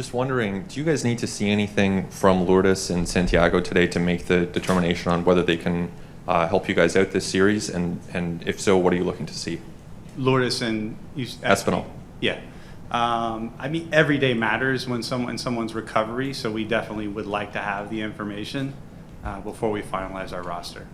just wondering, do you guys need to see anything from Lourdes and Santiago today to make the determination on whether they can help you guys out this series? And if so, what are you looking to see? Lourdes and Espinal. Yeah. I mean, every day matters when someone's recovery, so we definitely would like to have the information before we finalize our roster.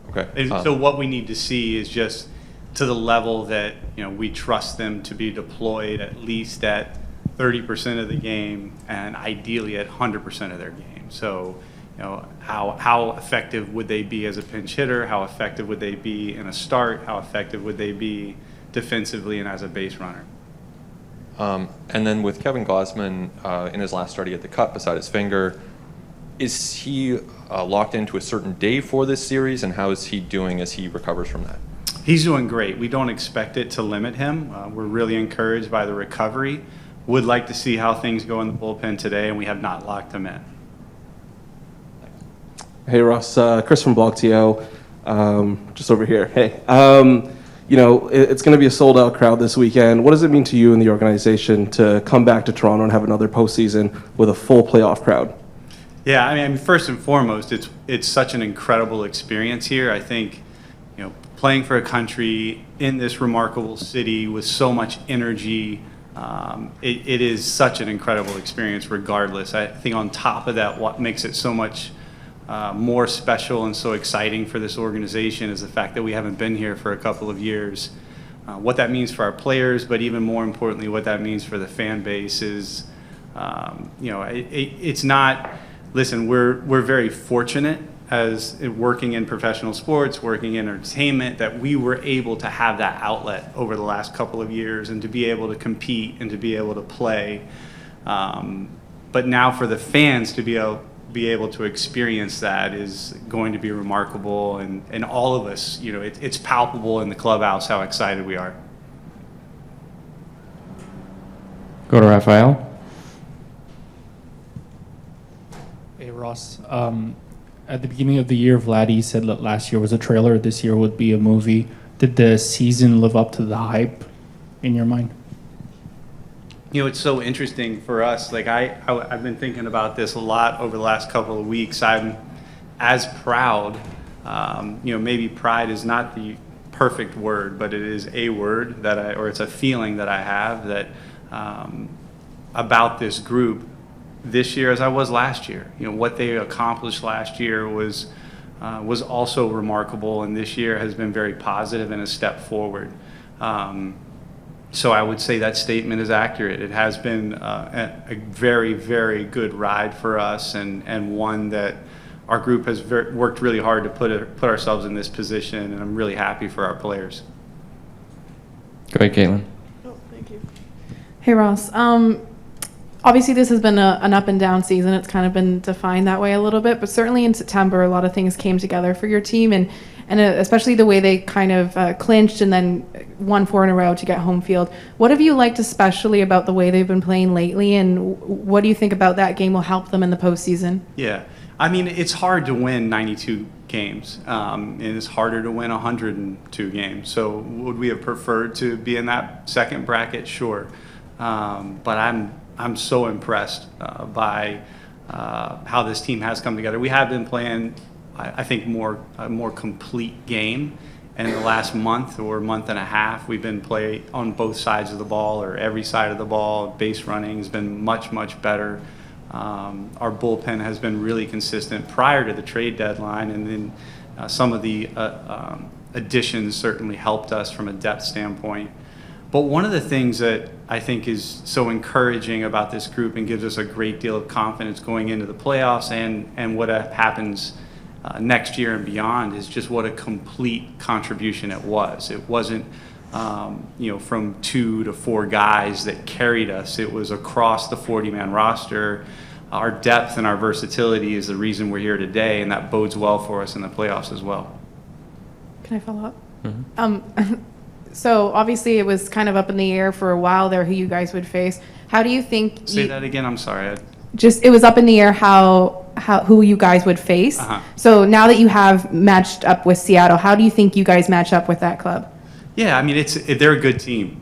Okay. And so what we need to see is just to the level that, we trust them to be deployed at least at 30% of the game and ideally at 100% of their game. So, how effective would they be as a pinch hitter? How effective would they be in a start? How effective would they be defensively and as a base runner? And then with Kevin Gosman in his last start, he had the cut beside his finger. Is he locked into a certain day for this series, and how is he doing as he recovers from that? He's doing great. We don't expect it to limit him. We're really encouraged by the recovery. Would like to see how things go in the bullpen today, and we have not locked him in. Hey, Ross. Chris from BlogTO. Just over here. Hey. It's going to be a sold-out crowd this weekend. What does it mean to you and the organization to come back to Toronto and have another postseason with a full playoff crowd? Yeah, I mean, first and foremost, it's such an incredible experience here. I think, playing for a country in this remarkable city with so much energy, it is such an incredible experience regardless. I think on top of that, what makes it so much more special and so exciting for this organization is the fact that we haven't been here for a couple of years. What that means for our players, but even more importantly, what that means for the fan base is, it's not. Listen, we're very fortunate as working in professional sports, working in entertainment, that we were able to have that outlet over the last couple of years and to be able to compete and to be able to play. But now for the fans to be able to experience that is going to be remarkable, and all of us, it's palpable in the clubhouse how excited we are. Go to Rafael. Hey, Ross. At the beginning of the year, Vladdy said that last year was a trailer, this year would be a movie. Did the season live up to the hype in your mind? It's so interesting for us. Like I've been thinking about this a lot over the last couple of weeks. I'm as proud, maybe pride is not the perfect word, but it is a word or it's a feeling that I have that about this group this year as I was last year. What they accomplished last year was also remarkable, and this year has been very positive and a step forward. So I would say that statement is accurate. It has been a very, very good ride for us, and one that our group has worked really hard to put ourselves in this position, and I'm really happy for our players. Go ahead, Caitlin. Oh, thank you. Hey, Ross. Obviously, this has been an up and down season. It's kind of been defined that way a little bit, but certainly in September, a lot of things came together for your team, and especially the way they kind of clinched and then won 4 in a row to get home field. What have you liked especially about the way they've been playing lately, and what do you think about that game will help them in the postseason? Yeah, I mean, it's hard to win 92 games, and it's harder to win 102 games. So would we have preferred to be in that second bracket? Sure, but I'm so impressed by how this team has come together. We have been playing, I think, a more complete game. And in the last month or month and a half, we've been playing on both sides of the ball or every side of the ball. Base running has been much, much better. Our bullpen has been really consistent prior to the trade deadline, and then some of the additions certainly helped us from a depth standpoint. But one of the things that I think is so encouraging about this group and gives us a great deal of confidence going into the playoffs and what happens next year and beyond is just what a complete contribution it was. It wasn't, from 2 to 4 guys that carried us. It was across the 40-man roster. Our depth and our versatility is the reason we're here today, and that bodes well for us in the playoffs as well. Can I follow up? Mm-hmm. So obviously it was kind of up in the air for a while there who you guys would face. How do you think? Say that again. I'm sorry. It was up in the air who you guys would face. Uh-huh. So now that you have matched up with Seattle, how do you think you guys match up with that club? Yeah, I mean they're a good team.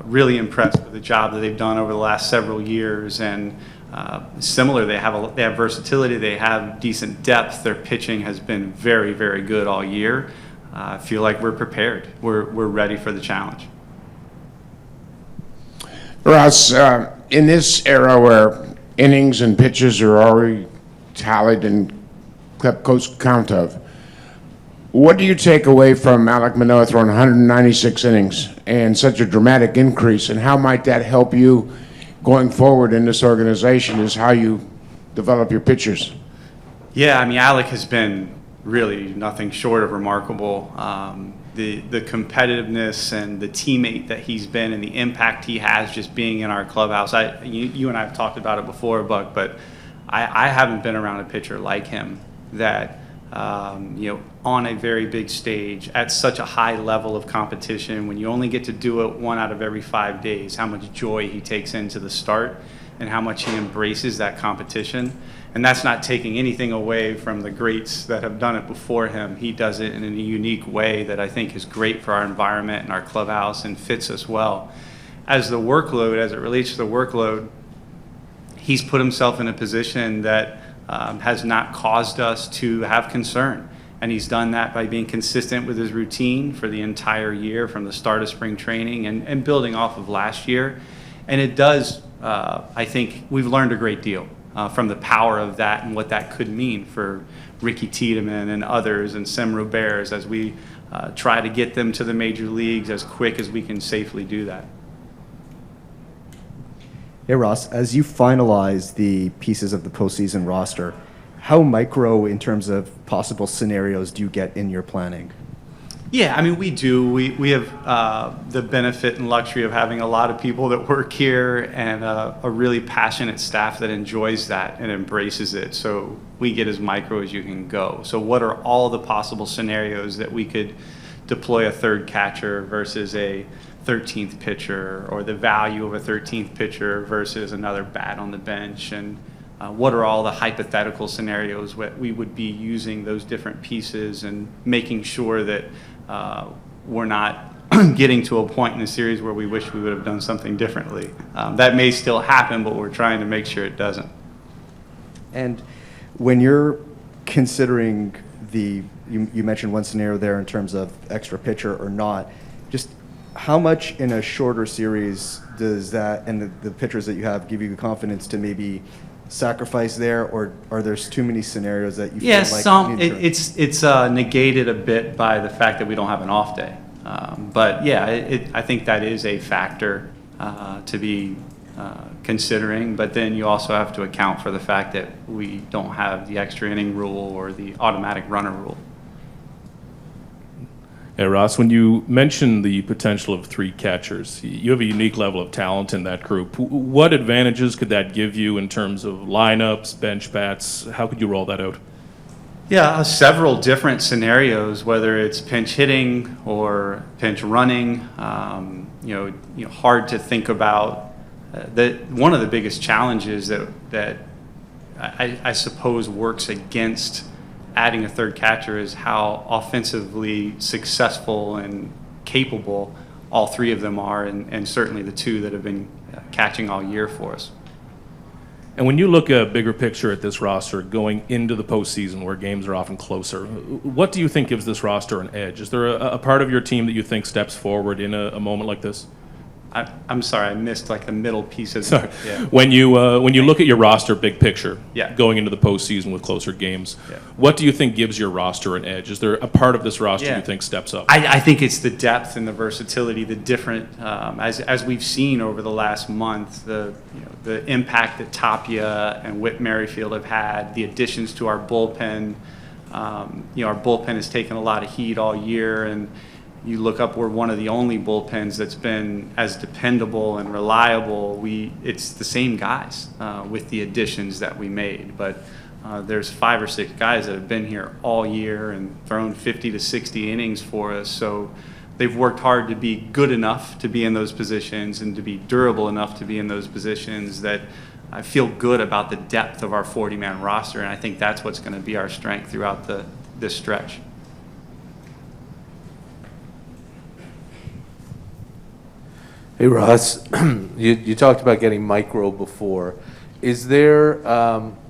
really impressed with the job that they've done over the last several years. And similar, they have versatility, they have decent depth. Their pitching has been very, very good all year. I feel like we're prepared. We're ready for the challenge. Ross, in this era where innings and pitches are already tallied and kept close count of, what do you take away from Alek Manoah throwing 196 innings and such a dramatic increase, and how might that help you going forward in this organization, is how you develop your pitchers? Yeah, I mean, Alek has been really nothing short of remarkable. The competitiveness and the teammate that he's been and the impact he has just being in our clubhouse. You and I have talked about it before, Buck, but I haven't been around a pitcher like him that, on a very big stage at such a high level of competition, when you only get to do it 1 out of every 5 days, how much joy he takes into the start and how much he embraces that competition. And that's not taking anything away from the greats that have done it before him. He does it in a unique way that I think is great for our environment and our clubhouse and fits us well. As it relates to the workload, he's put himself in a position that has not caused us to have concern. And he's done that by being consistent with his routine for the entire year from the start of spring training and building off of last year. And it does, I think we've learned a great deal from the power of that and what that could mean for Ricky Tiedemann and others and Sem Roberts as we try to get them to the major leagues as quick as we can safely do that. Hey Ross, as you finalize the pieces of the postseason roster, how micro in terms of possible scenarios do you get in your planning? Yeah, I mean, we do. We have the benefit and luxury of having a lot of people that work here and a really passionate staff that enjoys that and embraces it. So we get as micro as you can go. So what are all the possible scenarios that we could deploy a third catcher versus a 13th pitcher, or the value of a 13th pitcher versus another bat on the bench, and what are all the hypothetical scenarios where we would be using those different pieces and making sure that we're not getting to a point in the series where we wish we would have done something differently. That may still happen, but we're trying to make sure it doesn't. And when you're considering you mentioned one scenario there in terms of extra pitcher or not, just how much in a shorter series does that and the pitchers that you have give you the confidence to maybe sacrifice there, or are there too many scenarios that you feel like it's negated a bit by the fact that we don't have an off day, but yeah, I think that is a factor to be considering, but then you also have to account for the fact that we don't have the extra inning rule or the automatic runner rule. Hey, Ross, when you mentioned the potential of 3 catchers, you have a unique level of talent in that group. What advantages could that give you in terms of lineups, bench bats? How could you roll that out? Yeah, several different scenarios, whether it's pinch hitting or pinch running. Hard to think about. One of the biggest challenges that I suppose works against adding a third catcher is how offensively successful and capable all 3 of them are, and certainly the 2 that have been catching all year for us. And when you look a bigger picture at this roster going into the postseason where games are often closer, what do you think gives this roster an edge? Is there a part of your team that you think steps forward in a moment like this? I'm sorry, I missed like the middle piece of Sorry. Yeah. When you look at your roster big picture, Yeah. going into the postseason with closer games, Yeah. what do you think gives your roster an edge? Is there a part of this roster Yeah. you think steps up? I think it's the depth and the versatility, the different, as we've seen over the last month, the impact that Tapia and Whit Merrifield have had, the additions to our bullpen. Our bullpen has taken a lot of heat all year, and you look up, we're one of the only bullpens that's been as dependable and reliable. It's the same guys with the additions that we made, but there's 5 or 6 guys that have been here all year and thrown 50 to 60 innings for us. So they've worked hard to be good enough to be in those positions and to be durable enough to be in those positions that I feel good about the depth of our 40-man roster, and I think that's what's going to be our strength throughout this stretch. Hey Hey, Ross, you talked about getting micro before. Is there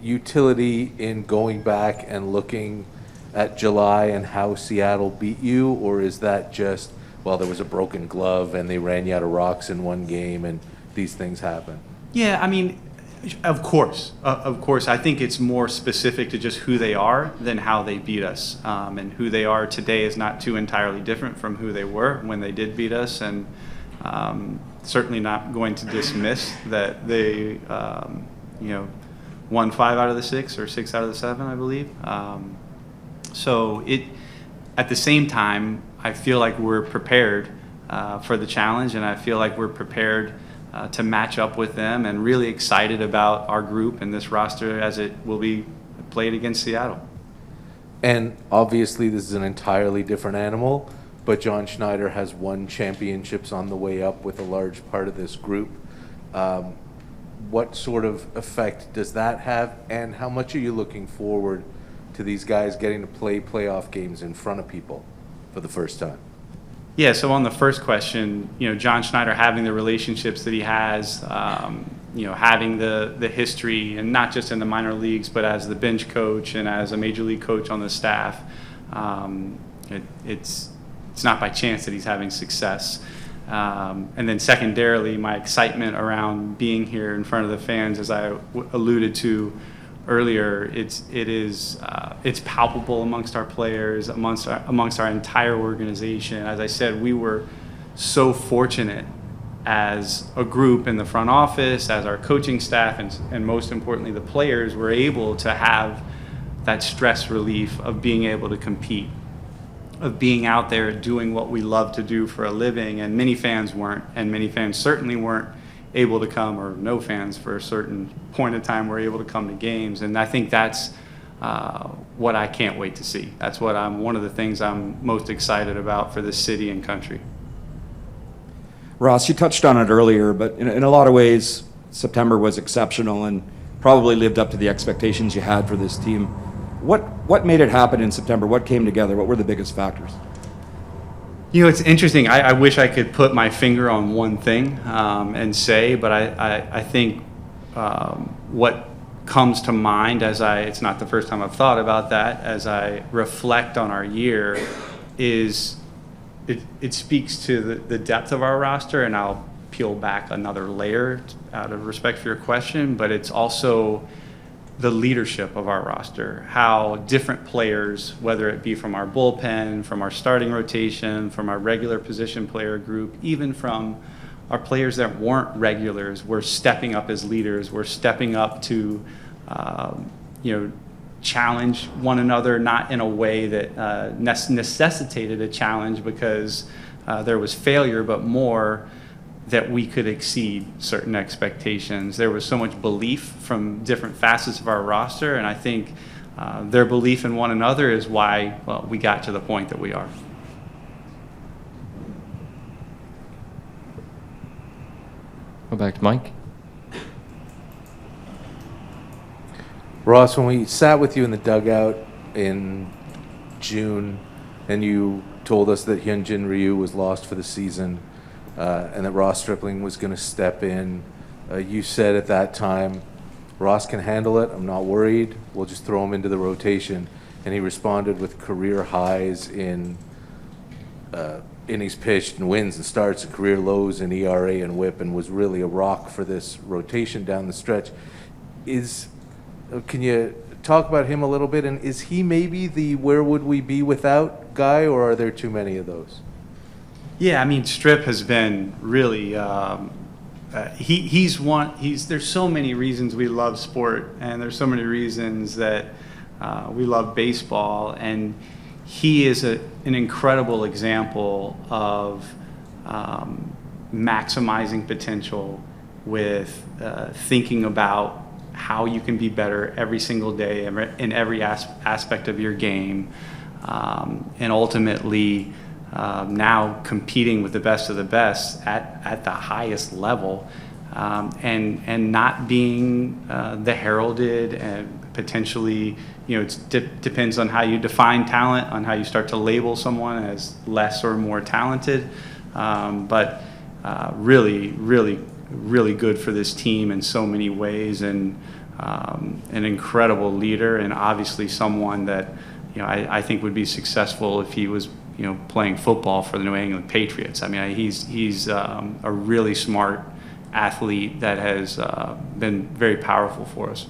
utility in going back and looking at July and how Seattle beat you, or is that just, well, there was a broken glove and they ran you out of rocks in one game and these things happen? Yeah, I mean, of course. I think it's more specific to just who they are than how they beat us. And who they are today is not too entirely different from who they were when they did beat us. And certainly not going to dismiss that they, won 5 out of the 6 or 6 out of the 7, I believe. So at the same time, I feel like we're prepared for the challenge, and I feel like we're prepared to match up with them, and really excited about our group and this roster as it will be played against Seattle. And obviously this is an entirely different animal, but John Schneider has won championships on the way up with a large part of this group. What sort of effect does that have, and how much are you looking forward to these guys getting to play playoff games in front of people for the first time? Yeah, so on the first question, John Schneider having the relationships that he has, having the history, and not just in the minor leagues, but as the bench coach and as a major league coach on the staff, it's not by chance that he's having success. And then secondarily, my excitement around being here in front of the fans, as I alluded to earlier, it's palpable amongst our players, amongst our entire organization. As I said, we were so fortunate as a group in the front office, as our coaching staff, and most importantly, the players were able to have that stress relief of being able to compete, of being out there doing what we love to do for a living. And many fans weren't, and many fans certainly weren't able to come, or no fans for a certain point of time were able to come to games. And I think that's what I can't wait to see. That's one of the things I'm most excited about for this city and country. Ross, you touched on it earlier, but in a lot of ways, September was exceptional and probably lived up to the expectations you had for this team. What made it happen in September? What came together? What were the biggest factors? It's interesting. I wish I could put my finger on one thing and say, but I think what comes to mind it's not the first time I've thought about that, as I reflect on our year, is it speaks to the depth of our roster, and I'll peel back another layer out of respect for your question, but it's also the leadership of our roster, how different players, whether it be from our bullpen, from our starting rotation, from our regular position player group, even from our players that weren't regulars, were stepping up as leaders, were stepping up to, challenge one another, not in a way that necessitated a challenge because there was failure, but more that we could exceed certain expectations. There was so much belief from different facets of our roster, and I think their belief in one another is why we got to the point that we are. Go back to Mike. Ross, when we sat with you in the dugout in June and you told us that Hyun-jin Ryu was lost for the season, and that Ross Stripling was going to step in, you said at that time, Ross can handle it, I'm not worried, we'll just throw him into the rotation. And he responded with career highs in innings pitched and wins and starts, and career lows in ERA and WHIP, and was really a rock for this rotation down the stretch. Can you talk about him a little bit, and is he maybe the where would we be without guy, or are there too many of those? Yeah, I mean, Strip has been really, there's so many reasons we love sport, and there's so many reasons that we love baseball, and he is an incredible example of maximizing potential with thinking about how you can be better every single day in every aspect of your game, and ultimately now competing with the best of the best at the highest level, and not being the heralded and potentially, it depends on how you define talent, on how you start to label someone as less or more talented, but really good for this team in so many ways, and an incredible leader, and obviously someone that I think would be successful if he was playing football for the New England Patriots. I mean, he's a really smart athlete that has been very powerful for us.